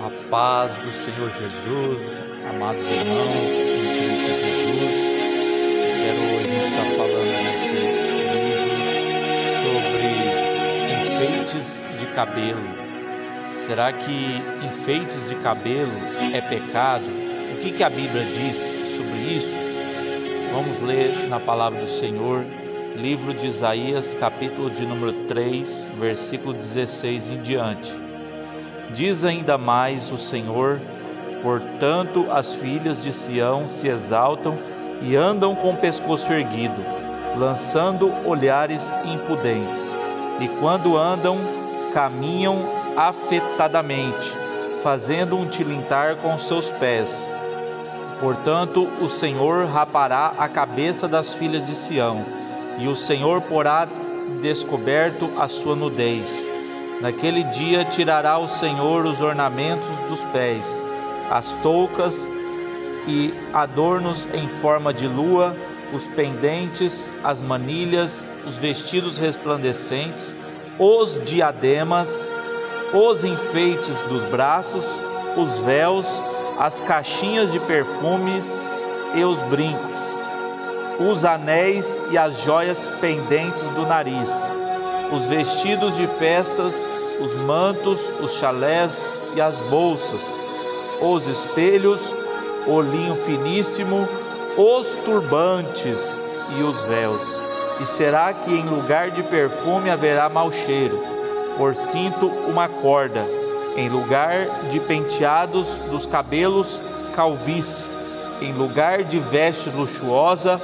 A paz do Senhor Jesus, amados irmãos em Cristo Jesus. Eu quero hoje estar falando nesse vídeo sobre enfeites de cabelo. Será que enfeites de cabelo é pecado? O que a Bíblia diz sobre isso? Vamos ler na palavra do Senhor, livro de Isaías, capítulo de número 3, versículo 16 em diante. Diz ainda mais o Senhor: portanto as filhas de Sião se exaltam e andam com o pescoço erguido, lançando olhares impudentes, e quando andam, caminham afetadamente, fazendo um tilintar com seus pés. Portanto o Senhor rapará a cabeça das filhas de Sião, e o Senhor porá descoberto a sua nudez. Naquele dia tirará o Senhor os ornamentos dos pés, as toucas e adornos em forma de lua, os pendentes, as manilhas, os vestidos resplandecentes, os diademas, os enfeites dos braços, os véus, as caixinhas de perfumes e os brincos, os anéis e as joias pendentes do nariz, os vestidos de festas, os mantos, os chalés e as bolsas, os espelhos, o linho finíssimo, os turbantes e os véus. E será que em lugar de perfume haverá mau cheiro, por cinto uma corda, em lugar de penteados dos cabelos, calvície, em lugar de veste luxuosa,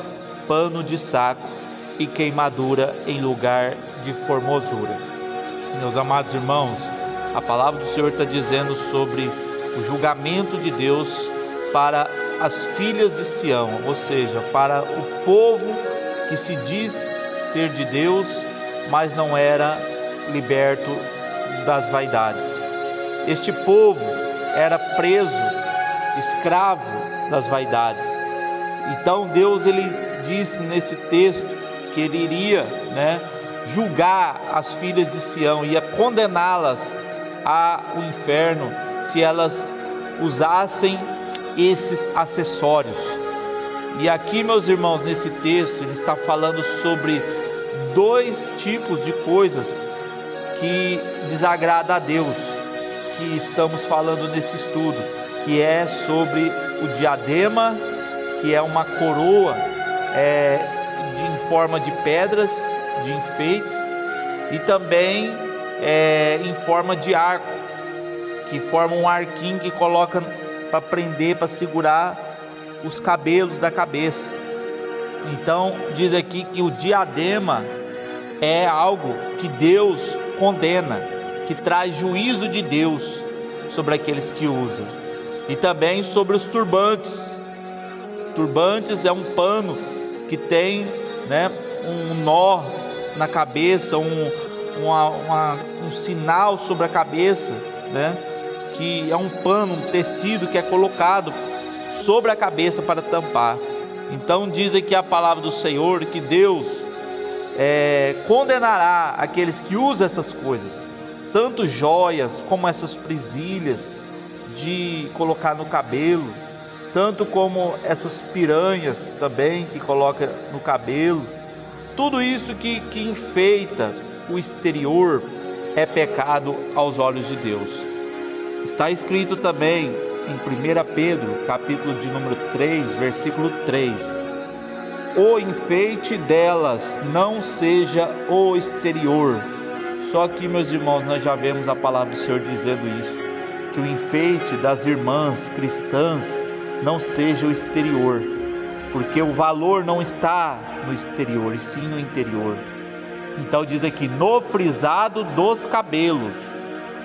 pano de saco, e queimadura em lugar de formosura. Meus amados irmãos, a palavra do Senhor está dizendo sobre o julgamento de Deus para as filhas de Sião, ou seja, para o povo que se diz ser de Deus, mas não era liberto das vaidades. Este povo era preso, escravo das vaidades. Então Deus ele disse nesse texto que ele iria, julgar as filhas de Sião, ia condená-las ao inferno se elas usassem esses acessórios. E aqui, meus irmãos, nesse texto ele está falando sobre dois tipos de coisas que desagrada a Deus, que estamos falando nesse estudo, que é sobre o diadema, que é uma coroa em forma de pedras, de enfeites, e também em forma de arco, que forma um arquinho que coloca para prender, para segurar os cabelos da cabeça. Então diz aqui que o diadema é algo que Deus condena, que traz juízo de Deus sobre aqueles que usam. E também sobre os turbantes. Turbantes é um pano que tem um nó na cabeça, um sinal sobre a cabeça, que é um pano, um tecido que é colocado sobre a cabeça para tampar. Então diz aqui a palavra do Senhor que Deus condenará aqueles que usam essas coisas, tanto joias como essas presilhas de colocar no cabelo, tanto como essas piranhas também que coloca no cabelo. Tudo isso que enfeita o exterior é pecado aos olhos de Deus. Está escrito também em 1 Pedro, capítulo de número 3, versículo 3: o enfeite delas não seja o exterior. Só que, meus irmãos, nós já vemos a palavra do Senhor dizendo isso, que o enfeite das irmãs cristãs não seja o exterior, porque o valor não está no exterior, e sim no interior. Então diz aqui, no frisado dos cabelos,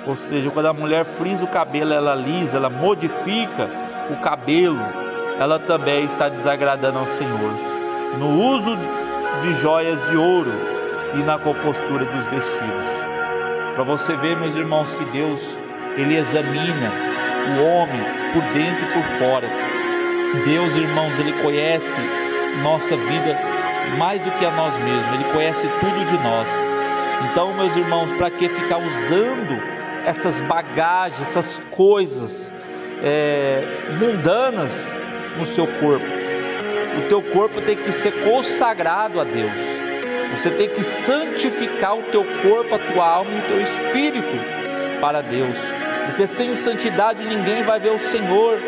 ou seja, quando a mulher frisa o cabelo, ela alisa, ela modifica o cabelo, ela também está desagradando ao Senhor. No uso de joias de ouro e na compostura dos vestidos. Para você ver, meus irmãos, que Deus ele examina o homem por dentro e por fora. Deus, irmãos, ele conhece nossa vida mais do que a nós mesmos. Ele conhece tudo de nós. Então, meus irmãos, para que ficar usando essas bagagens, essas coisas mundanas no seu corpo. O teu corpo tem que ser consagrado a Deus. Você tem que santificar o teu corpo, a tua alma e o teu espírito para Deus. Porque sem santidade ninguém vai ver o Senhor,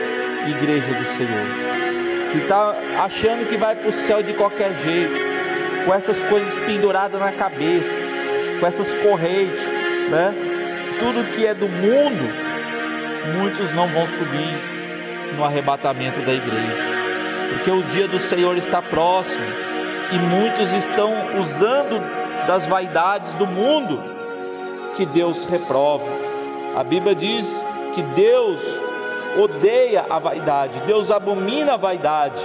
igreja do Senhor. Se está achando que vai para o céu de qualquer jeito, com essas coisas penduradas na cabeça, com essas correntes, né? Tudo que é do mundo, muitos não vão subir no arrebatamento da igreja, porque o dia do Senhor está próximo e muitos estão usando das vaidades do mundo que Deus reprova. A Bíblia diz que Deus odeia a vaidade, Deus abomina a vaidade.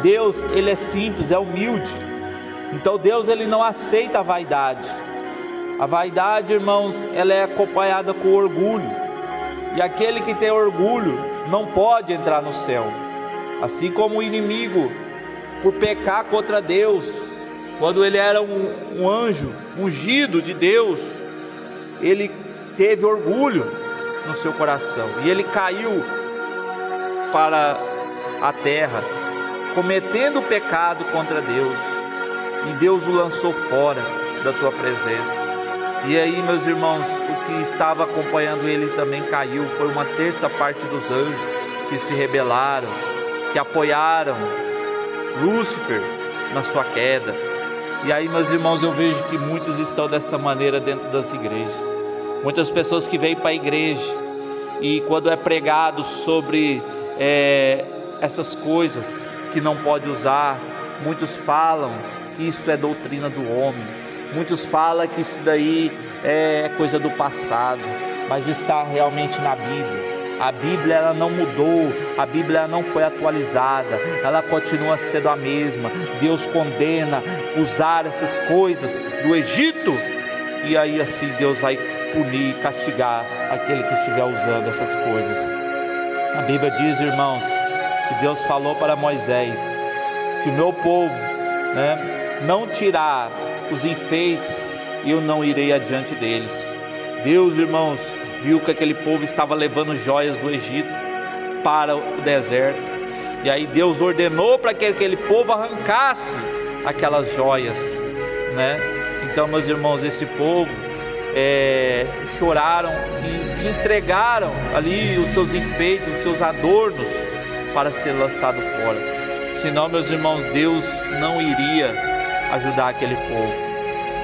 Deus, ele é simples, é humilde. Então Deus, ele não aceita a vaidade. A vaidade, irmãos, ela é acompanhada com orgulho. E aquele que tem orgulho não pode entrar no céu. Assim como o inimigo, por pecar contra Deus, quando ele era um anjo ungido de Deus, ele teve orgulho no seu coração. E ele caiu para a terra, cometendo pecado contra Deus. E Deus o lançou fora da tua presença. E aí, meus irmãos, o que estava acompanhando ele também caiu. Foi uma terça parte dos anjos que se rebelaram, que apoiaram Lúcifer na sua queda. E aí, meus irmãos, eu vejo que muitos estão dessa maneira dentro das igrejas. Muitas pessoas que vêm para a igreja e quando é pregado sobre essas coisas que não pode usar, muitos falam que isso é doutrina do homem. Muitos falam que isso daí é coisa do passado, mas está realmente na Bíblia. A Bíblia, ela não mudou, a Bíblia, ela não foi atualizada, ela continua sendo a mesma. Deus condena usar essas coisas do Egito, e aí assim Deus vai punir, castigar aquele que estiver usando essas coisas. A Bíblia diz, irmãos, que Deus falou para Moisés: se o meu povo, não tirar os enfeites, eu não irei adiante deles. Deus, irmãos, viu que aquele povo estava levando joias do Egito para o deserto, e aí Deus ordenou para que aquele povo arrancasse aquelas joias, Então, meus irmãos, esse povo choraram e entregaram ali os seus enfeites, os seus adornos para ser lançado fora. Senão, meus irmãos, Deus não iria ajudar aquele povo.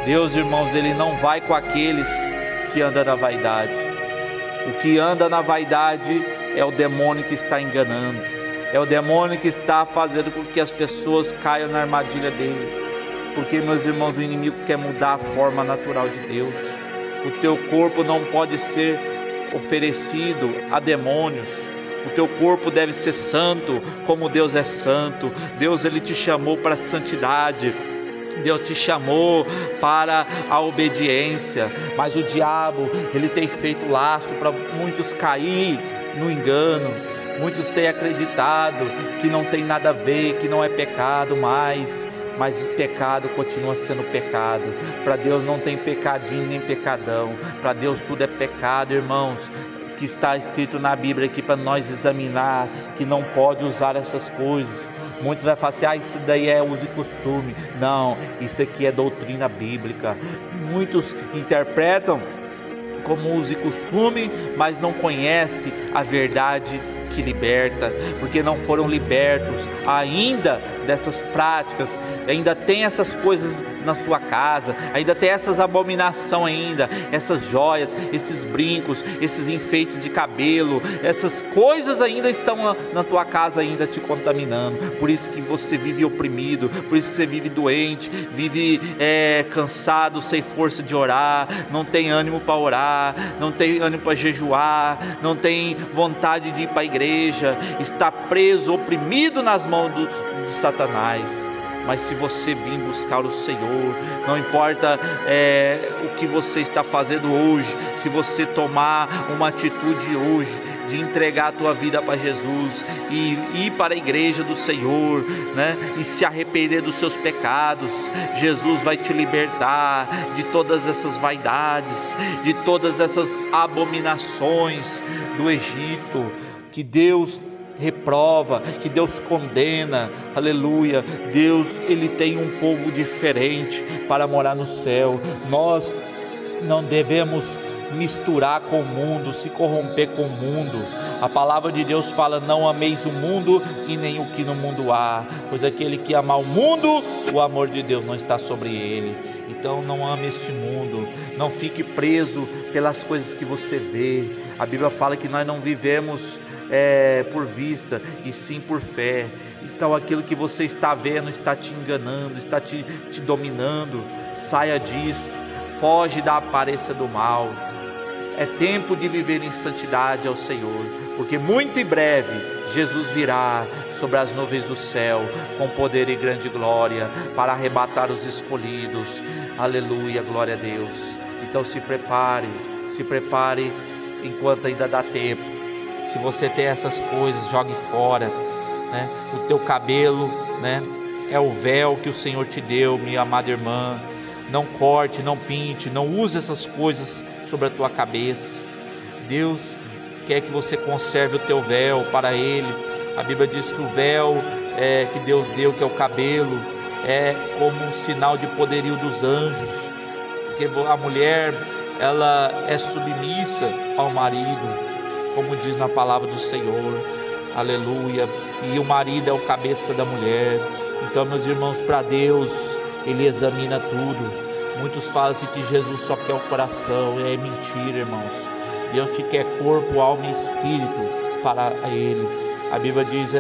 Deus, irmãos, ele não vai com aqueles que andam na vaidade. O que anda na vaidade é o demônio que está enganando, é o demônio que está fazendo com que as pessoas caiam na armadilha dele. Porque, meus irmãos, o inimigo quer mudar a forma natural de Deus. O teu corpo não pode ser oferecido a demônios. O teu corpo deve ser santo, como Deus é santo. Deus, ele te chamou para a santidade. Deus te chamou para a obediência. Mas o diabo, ele tem feito laço para muitos cair no engano. Muitos têm acreditado que não tem nada a ver, que não é pecado mais. Mas o pecado continua sendo pecado. Para Deus não tem pecadinho nem pecadão. Para Deus tudo é pecado, irmãos. Que está escrito na Bíblia aqui para nós examinar, que não pode usar essas coisas. Muitos vão falar assim: isso daí é uso e costume. Não, isso aqui é doutrina bíblica. Muitos interpretam como uso e costume, mas não conhecem a verdade que liberta, porque não foram libertos ainda dessas práticas, ainda tem essas coisas na sua casa, ainda tem essas abominações ainda, essas joias, esses brincos, esses enfeites de cabelo, essas coisas ainda estão na tua casa ainda te contaminando. Por isso que você vive oprimido, por isso que você vive doente, vive cansado, sem força de orar, não tem ânimo para orar, não tem ânimo para jejuar, não tem vontade de ir para a igreja, está preso, oprimido nas mãos de Satanás. mas se você vir buscar o Senhor, não importa o que você está fazendo hoje, se você tomar uma atitude hoje de entregar a tua vida para Jesus e ir para a igreja do Senhor, né? E se arrepender dos seus pecados, Jesus vai te libertar de todas essas vaidades, de todas essas abominações do Egito, que Deus reprova, que Deus condena. Aleluia. Deus, Ele tem um povo diferente para morar no céu. Nós não devemos misturar com o mundo, se corromper com o mundo. A palavra de Deus fala: não ameis o mundo e nem o que no mundo há, pois aquele que ama o mundo, o amor de Deus não está sobre ele. Então não ame este mundo, não fique preso pelas coisas que você vê. A Bíblia fala que nós não vivemos por vista, e sim por fé. Então aquilo que você está vendo está te enganando, está te dominando. Saia disso, foge da aparência do mal. É tempo de viver em santidade ao Senhor, porque muito em breve Jesus virá sobre as nuvens do céu com poder e grande glória para arrebatar os escolhidos. Aleluia, glória a Deus. Então se prepare enquanto ainda dá tempo. Se você tem essas coisas, jogue fora, né? O teu cabelo, né, é o véu que o Senhor te deu, minha amada irmã. Não corte, não pinte, não use essas coisas sobre a tua cabeça. Deus quer que você conserve o teu véu para Ele. A Bíblia diz que o véu que Deus deu, que é o cabelo, é como um sinal de poderio dos anjos, porque a mulher, ela é submissa ao marido, como diz na palavra do Senhor. Aleluia. E o marido é o cabeça da mulher. Então, meus irmãos, para Deus, Ele examina tudo. Muitos falam assim que Jesus só quer o coração. É mentira, irmãos. Deus te quer corpo, alma e espírito para Ele. A Bíblia diz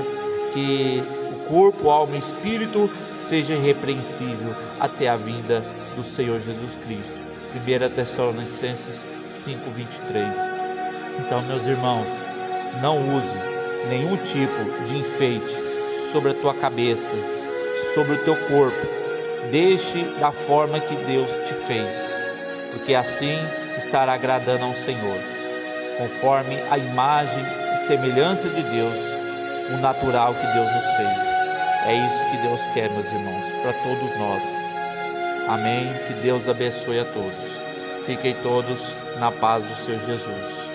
que o corpo, alma e espírito seja irrepreensível até a vinda do Senhor Jesus Cristo. 1 Tessalonicenses 5:23. Então, meus irmãos, não use nenhum tipo de enfeite sobre a tua cabeça, sobre o teu corpo. Deixe da forma que Deus te fez, porque assim estará agradando ao Senhor, conforme a imagem e semelhança de Deus, o natural que Deus nos fez. É isso que Deus quer, meus irmãos, para todos nós. Amém? Que Deus abençoe a todos. Fiquem todos na paz do Senhor Jesus.